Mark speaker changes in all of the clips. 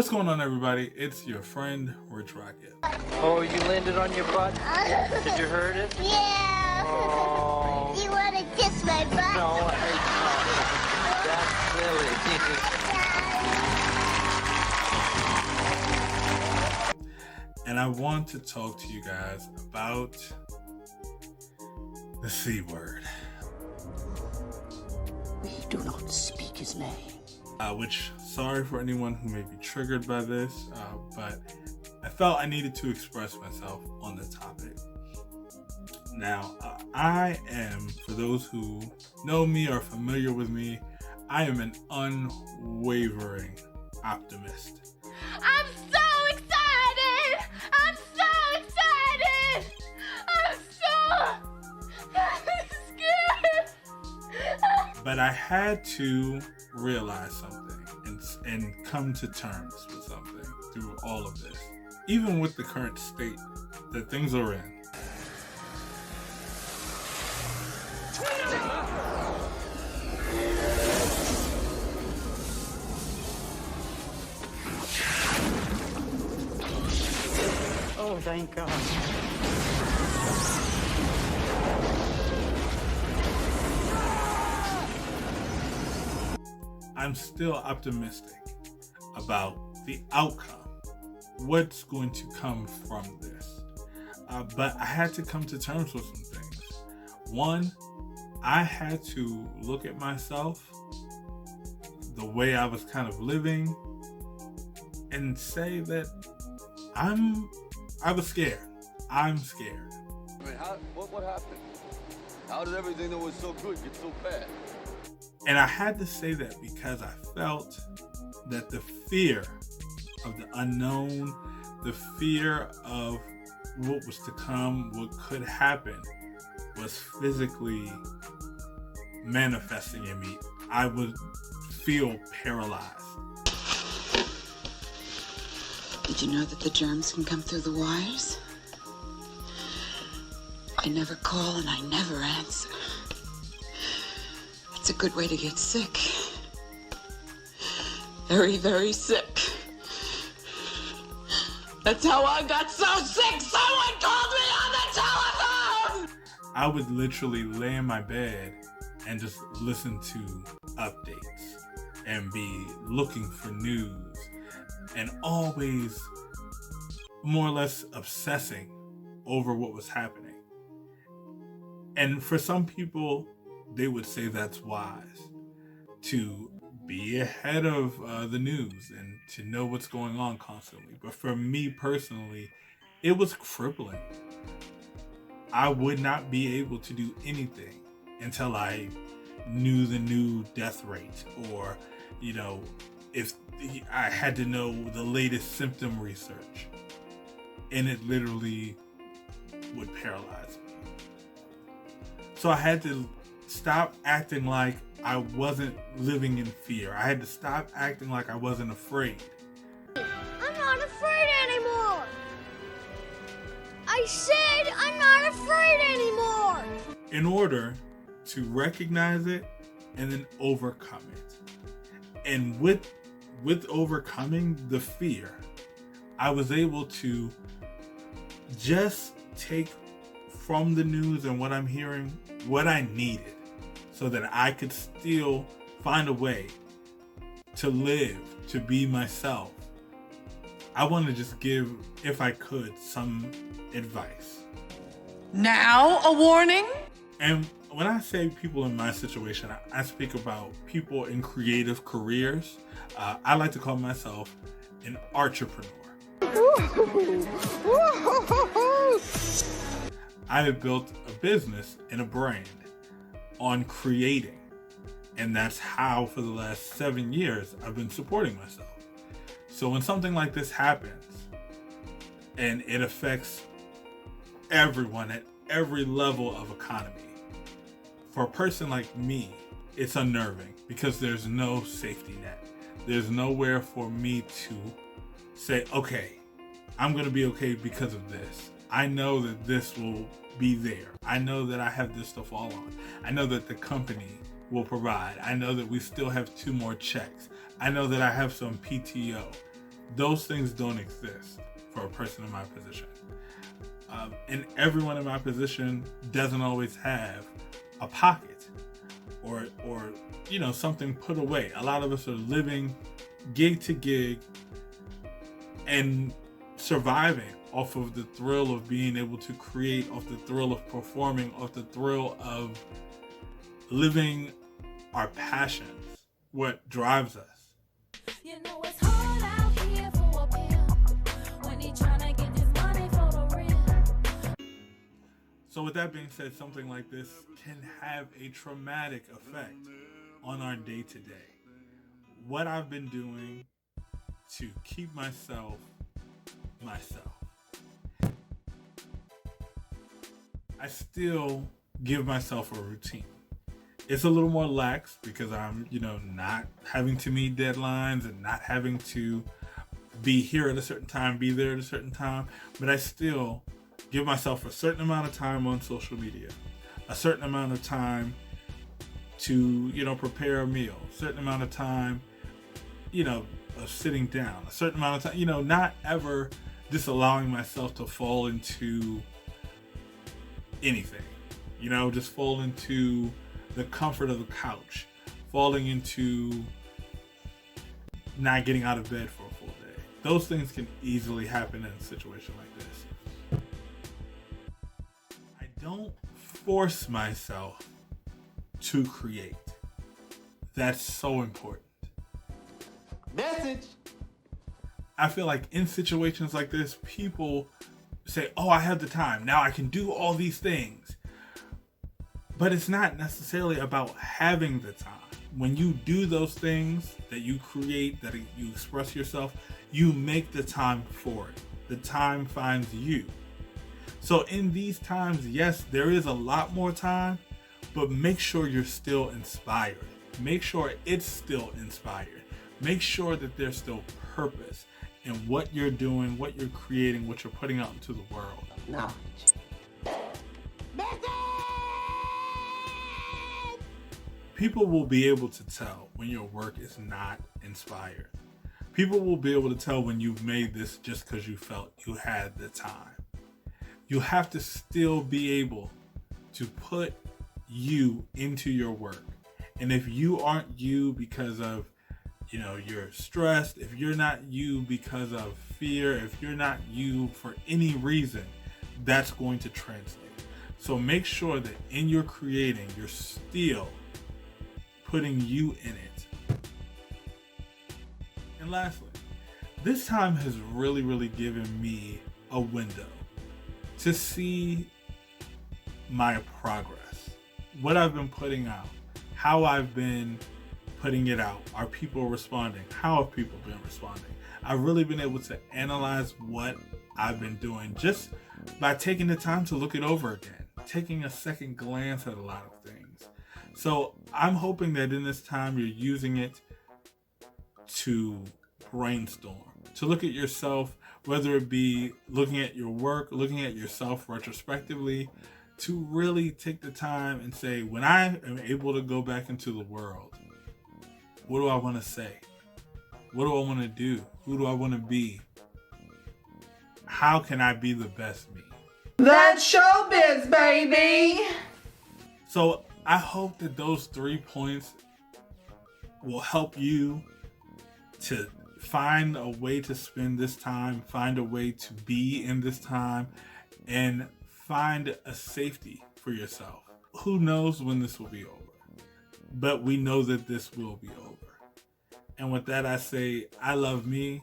Speaker 1: What's going on, everybody? It's your friend, Rich Rocket.
Speaker 2: Oh, you landed on your butt? Did you hurt it?
Speaker 3: Yeah.
Speaker 2: Oh.
Speaker 3: You want to kiss my butt?
Speaker 2: No, that's silly.
Speaker 1: And I want to talk to you guys about the C word.
Speaker 4: We do not speak his name.
Speaker 1: Which, sorry for anyone who may be triggered by this, but I felt I needed to express myself on the topic. Now, I am, for those who know me or are familiar with me, I am an unwavering optimist.
Speaker 3: I'm so excited! I'm so excited! I'm so scared!
Speaker 1: But I had to realize something and come to terms with something through all of this, even with the current state that things are in.
Speaker 4: Oh, thank God.
Speaker 1: I'm still optimistic about the outcome, what's going to come from this. But I had to come to terms with some things. One, I had to look at myself, the way I was kind of living, and say that I was scared. I'm scared.
Speaker 5: I mean, what happened? How did everything that was so good get so bad?
Speaker 1: And I had to say that because I felt that the fear of the unknown, the fear of what was to come, what could happen, was physically manifesting in me. I would feel paralyzed.
Speaker 6: Did you know that the germs can come through the wires? I never call and I never answer. It's a good way to get sick. Very, very sick. That's how I got so sick. Someone called me on the telephone!
Speaker 1: I would literally lay in my bed and just listen to updates and be looking for news and always more or less obsessing over what was happening. And for some people, they would say that's wise, to be ahead of the news and to know what's going on constantly. But for me personally, it was crippling. I would not be able to do anything until I knew the new death rate, or, if I had to know the latest symptom research. And it literally would paralyze me. So I had to stop acting like I wasn't living in fear. I had to stop acting like I wasn't afraid.
Speaker 3: I'm not afraid anymore! I said I'm not afraid anymore!
Speaker 1: In order to recognize it and then overcome it. And with overcoming the fear, I was able to just take from the news and what I'm hearing what I needed, so that I could still find a way to live, to be myself. I want to just give, if I could, some advice.
Speaker 4: Now, a warning?
Speaker 1: And when I say people in my situation, I speak about people in creative careers. I like to call myself an entrepreneur. I have built a business and a brand on creating. And that's how, for the last 7 years, I've been supporting myself. So when something like this happens, and it affects everyone at every level of economy, for a person like me, it's unnerving because there's no safety net. There's nowhere for me to say, okay, I'm going to be okay because of this. I know that this will be there. I know that I have this to fall on. I know that the company will provide. I know that we still have 2 more checks. I know that I have some PTO. those things don't exist for a person in my position. And everyone in my position doesn't always have a pocket or something put away. A lot of us are living gig to gig and surviving off of the thrill of being able to create, off the thrill of performing, off the thrill of living our passions, what drives us.
Speaker 7: You know it's hard out here for a pimp when he tryna get this money for the real.
Speaker 1: So with that being said, something like this can have a traumatic effect on our day-to-day. What I've been doing to keep myself. I still give myself a routine. It's a little more lax because I'm, not having to meet deadlines and not having to be here at a certain time, be there at a certain time. But I still give myself a certain amount of time on social media, a certain amount of time to, prepare a meal, a certain amount of time, of sitting down, a certain amount of time, not ever just allowing myself to fall into anything, just fall into the comfort of the couch, falling into not getting out of bed for a full day. Those things can easily happen in a situation like this. I don't force myself to create. That's so important.
Speaker 6: Message.
Speaker 1: I feel like in situations like this, people say, oh, I have the time. Now I can do all these things. But it's not necessarily about having the time. When you do those things that you create, that you express yourself, you make the time for it. The time finds you. So in these times, yes, there is a lot more time, but make sure you're still inspired. Make sure it's still inspired. Make sure that there's still purpose in what you're doing, what you're creating, what you're putting out into the world.
Speaker 4: Knowledge.
Speaker 1: People will be able to tell when your work is not inspired. People will be able to tell when you've made this just because you felt you had the time. You have to still be able to put you into your work. And if you aren't you because of, you're stressed, if you're not you because of fear, if you're not you for any reason, that's going to translate. So make sure that in your creating, you're still putting you in it. And lastly, this time has really, really given me a window to see my progress, what I've been putting out, how I've been putting it out. Are people responding? How have people been responding? I've really been able to analyze what I've been doing just by taking the time to look it over again, taking a second glance at a lot of things. So I'm hoping that in this time you're using it to brainstorm, to look at yourself, whether it be looking at your work, looking at yourself retrospectively, to really take the time and say, when I am able to go back into the world, what do I want to say? What do I want to do? Who do I want to be? How can I be the best me?
Speaker 4: That's showbiz, baby!
Speaker 1: So I hope that those 3 points will help you to find a way to spend this time, find a way to be in this time, and find a safety for yourself. Who knows when this will be over? But we know that this will be over. And with that, I say, I love me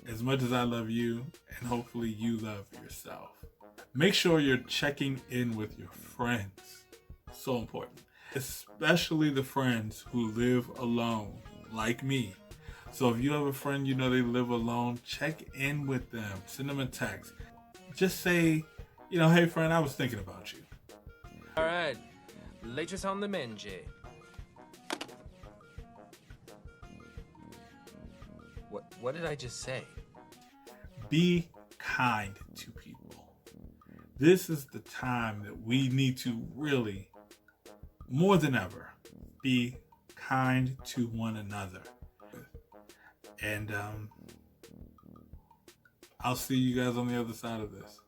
Speaker 1: as much as I love you, and hopefully you love yourself. Make sure you're checking in with your friends. So important. Especially the friends who live alone, like me. So if you have a friend you know they live alone, check in with them. Send them a text. Just say, hey friend, I was thinking about you.
Speaker 8: All right, latest on the menu. What did I just say?
Speaker 1: Be kind to people. This is the time that we need to really, more than ever, be kind to one another. And I'll see you guys on the other side of this.